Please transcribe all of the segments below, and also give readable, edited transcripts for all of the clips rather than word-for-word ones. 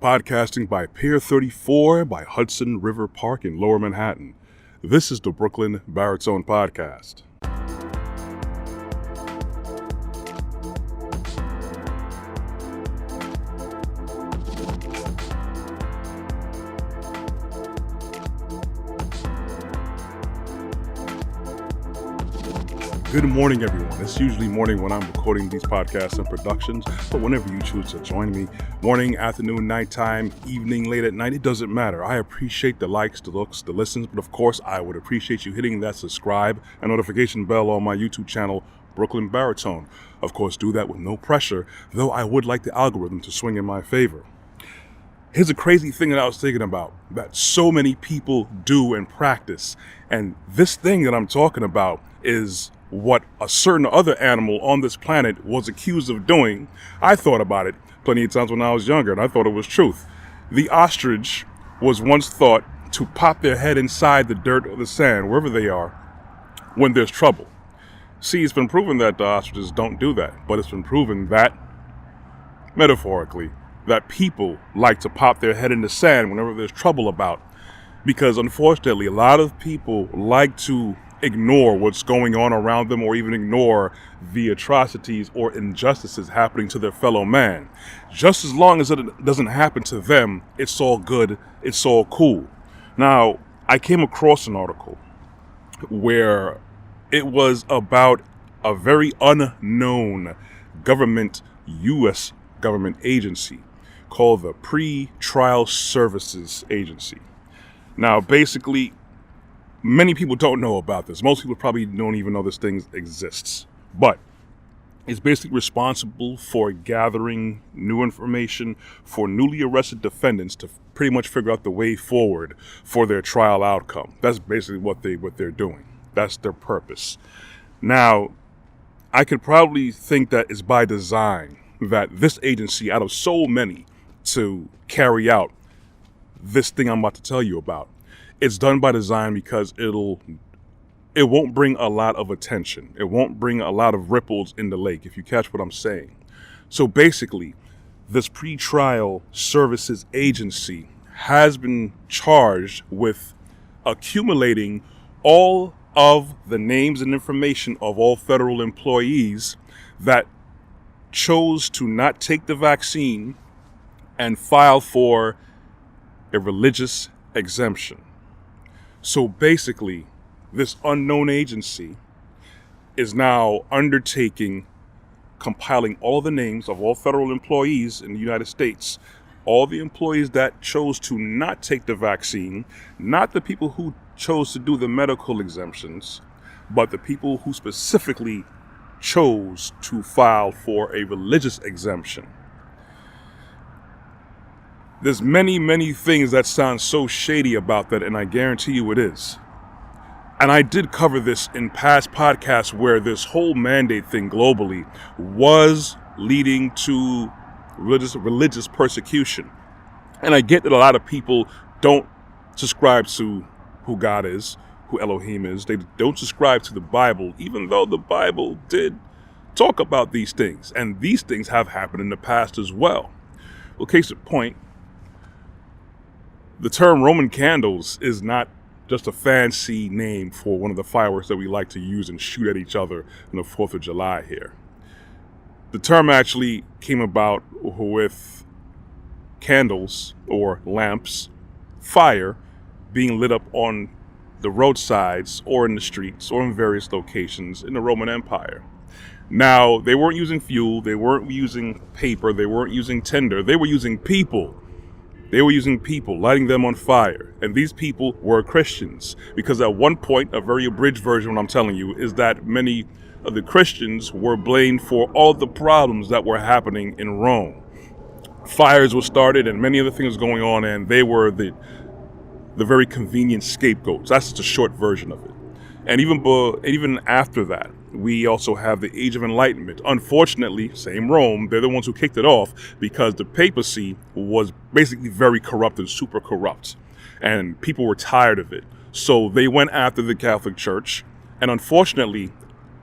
podcasting by Pier 34 by Hudson River Park in Lower Manhattan. This is the Brooklyn Baritone Podcast. Good morning, everyone. It's usually morning when I'm recording these podcasts and productions, but whenever you choose to join me, morning, afternoon, nighttime, evening, late at night, it doesn't matter. I appreciate the likes, the looks, the listens, but of course, I would appreciate you hitting that subscribe and notification bell on my YouTube channel, Brooklyn Baritone. Of course, do that with no pressure, though I would like the algorithm to swing in my favor. Here's a crazy thing that I was thinking about that so many people do and practice, and this thing that I'm talking about is what a certain other animal on this planet was accused of doing. I thought about it plenty of times when I was younger, and I thought it was truth. The ostrich was once thought to pop their head inside the dirt or the sand, wherever they are, when there's trouble. See, it's been proven that the ostriches don't do that, but it's been proven that, metaphorically, that people like to pop their head in the sand whenever there's trouble about. Because unfortunately, a lot of people like to ignore what's going on around them, or even ignore the atrocities or injustices happening to their fellow man. Just as long as it doesn't happen to them, it's all good, it's all cool. Now, I came across an article where it was about a very unknown government, U.S. government agency called the Pre-Trial Services Agency. Now, basically, many people don't know about this. Most people probably don't even know this thing exists. But it's basically responsible for gathering new information for newly arrested defendants to pretty much figure out the way forward for their trial outcome. That's basically what they're doing. That's their purpose. Now, I could probably think that it's by design that this agency, out of so many to carry out this thing I'm about to tell you about, it's done by design because it won't bring a lot of attention. It won't bring a lot of ripples in the lake, if you catch what I'm saying. So basically, this pretrial services agency has been charged with accumulating all of the names and information of all federal employees that chose to not take the vaccine and file for a religious exemption. So basically, this unknown agency is now compiling all the names of all federal employees in the United States, all the employees that chose to not take the vaccine, not the people who chose to do the medical exemptions, but the people who specifically chose to file for a religious exemption. There's many things that sound so shady about that, and I guarantee you it is. And I did cover this in past podcasts where this whole mandate thing globally was leading to religious persecution. And I get that a lot of people don't subscribe to who God is, who Elohim is. They don't subscribe to the Bible, even though the Bible did talk about these things. And these things have happened in the past as well. Well, case in point, the term Roman candles is not just a fancy name for one of the fireworks that we like to use and shoot at each other on the 4th of July here. The term actually came about with candles or lamps, fire, being lit up on the roadsides or in the streets or in various locations in the Roman Empire. Now, they weren't using fuel, they weren't using paper, they weren't using tinder, they were using people. They were using people, lighting them on fire. And these people were Christians. Because at one point, a very abridged version of what I'm telling you is that many of the Christians were blamed for all the problems that were happening in Rome. Fires were started and many other things going on, and they were the very convenient scapegoats. That's just a short version of it. And even after that, we also have the Age of Enlightenment. Unfortunately, same Rome, they're the ones who kicked it off because the papacy was basically very corrupt and super corrupt. And people were tired of it. So they went after the Catholic Church. And unfortunately,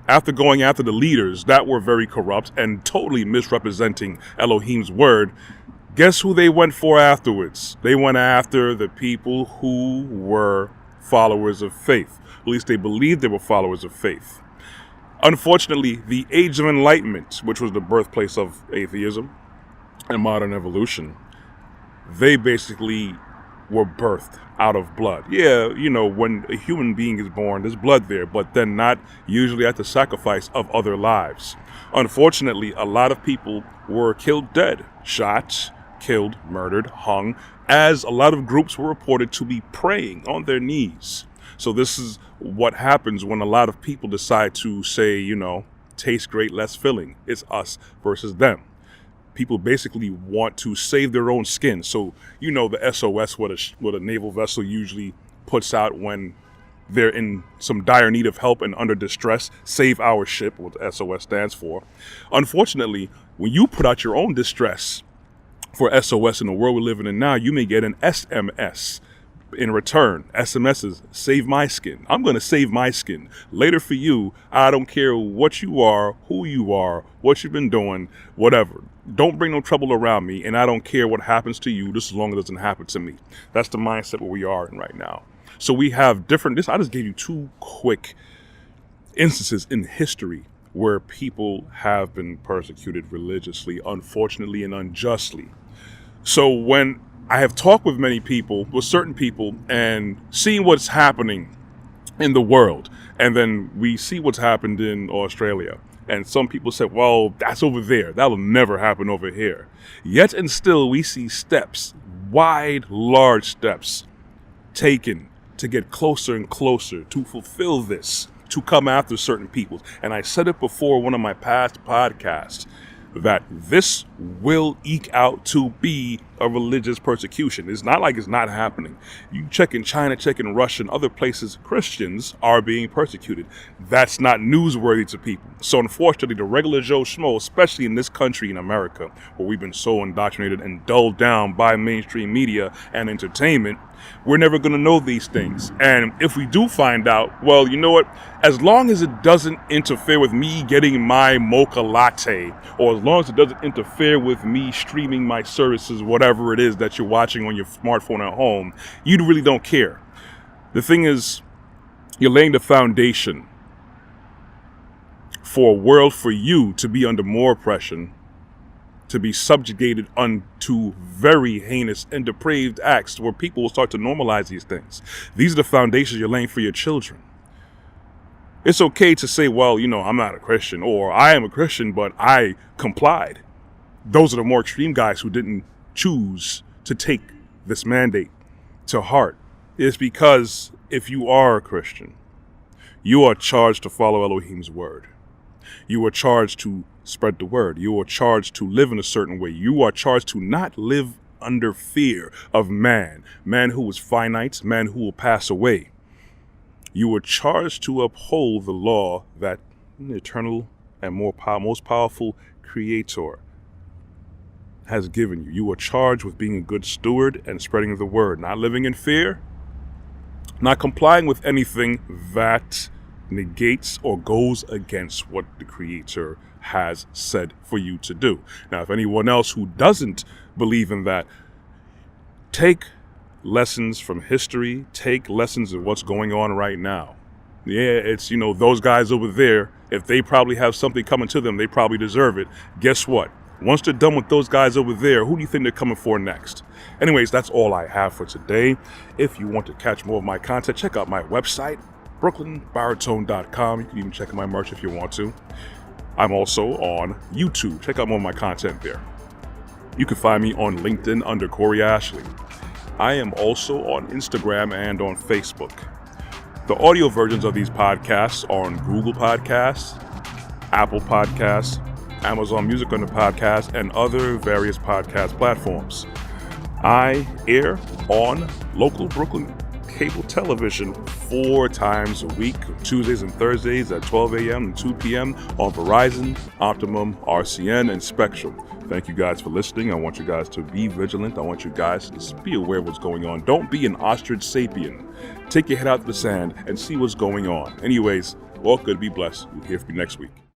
after going after the leaders that were very corrupt and totally misrepresenting Elohim's word, Guess who they went for afterwards? They went after the people who were followers of faith. At least they believed they were followers of faith. Unfortunately, the Age of Enlightenment, which was the birthplace of atheism and modern evolution, they basically were birthed out of blood. Yeah, when a human being is born, there's blood there, but then not usually at the sacrifice of other lives. Unfortunately, a lot of people were killed dead, shot, killed, murdered, hung, as a lot of groups were reported to be praying on their knees. So this is what happens when a lot of people decide to say, taste great, less filling. It's us versus them. People basically want to save their own skin. So, the SOS, what a naval vessel usually puts out when they're in some dire need of help and under distress, save our ship, what the SOS stands for. Unfortunately, when you put out your own distress for SOS in the world we're living in now, you may get an SMS in return. SMSs, save my skin. I'm going to save my skin. Later for you, I don't care what you are, who you are, what you've been doing, whatever. Don't bring no trouble around me, and I don't care what happens to you, just as long as it doesn't happen to me. That's the mindset where we are in right now. So we have I just gave you two quick instances in history where people have been persecuted religiously, unfortunately and unjustly. So when I have talked with certain people, and seen what's happening in the world, and then we see what's happened in Australia. And some people said, well, that's over there. That'll never happen over here. Yet and still, we see steps, large steps, taken to get closer and closer to fulfill this, to come after certain people. And I said it before one of my past podcasts, that this will eke out to be a religious persecution. It's not like it's not happening. You check in China, check in Russia, and other places, Christians are being persecuted. That's not newsworthy to people. So unfortunately, the regular Joe Schmo, especially in this country, in America, where we've been so indoctrinated and dulled down by mainstream media and entertainment, we're never going to know these things. And if we do find out, well, you know what? As long as it doesn't interfere with me getting my mocha latte, or as long as it doesn't interfere with me streaming my services, whatever it is that you're watching on your smartphone at home, you really don't care. The thing is, you're laying the foundation for a world for you to be under more oppression, to be subjugated unto very heinous and depraved acts where people will start to normalize these things. These are the foundations you're laying for your children. It's okay to say, well, I'm not a Christian, or I am a Christian, but I complied. Those are the more extreme guys who didn't choose to take this mandate to heart. It's because if you are a Christian, you are charged to follow Elohim's word. You are charged to spread the word. You are charged to live in a certain way. You are charged to not live under fear of man who is finite, man who will pass away. You are charged to uphold the law that an eternal and most powerful creator has given you. You are charged with being a good steward and spreading the word, not living in fear, not complying with anything that negates or goes against what the creator has said for you to do. Now, if anyone else who doesn't believe in that, take lessons from history, take lessons of what's going on right now. Yeah, it's, those guys over there, if they probably have something coming to them, they probably deserve it. Guess what? Once they're done with those guys over there, who do you think they're coming for next? Anyways, that's all I have for today. If you want to catch more of my content, check out my website, brooklynbaritone.com. You can even check out my merch if you want to. I'm also on YouTube. Check out more of my content there. You can find me on LinkedIn under Corey Ashley. I am also on Instagram and on Facebook. The audio versions of these podcasts are on Google Podcasts, Apple Podcasts, Amazon Music on the podcast, and other various podcast platforms. I air on local Brooklyn cable television 4 times a week, Tuesdays and Thursdays at 12 a.m. and 2 p.m. on Verizon, Optimum, RCN, and Spectrum. Thank you guys for listening. I want you guys to be vigilant. I want you guys to just be aware of what's going on. Don't be an ostrich sapien. Take your head out of the sand and see what's going on. Anyways, all good. Be blessed. We'll hear from you next week.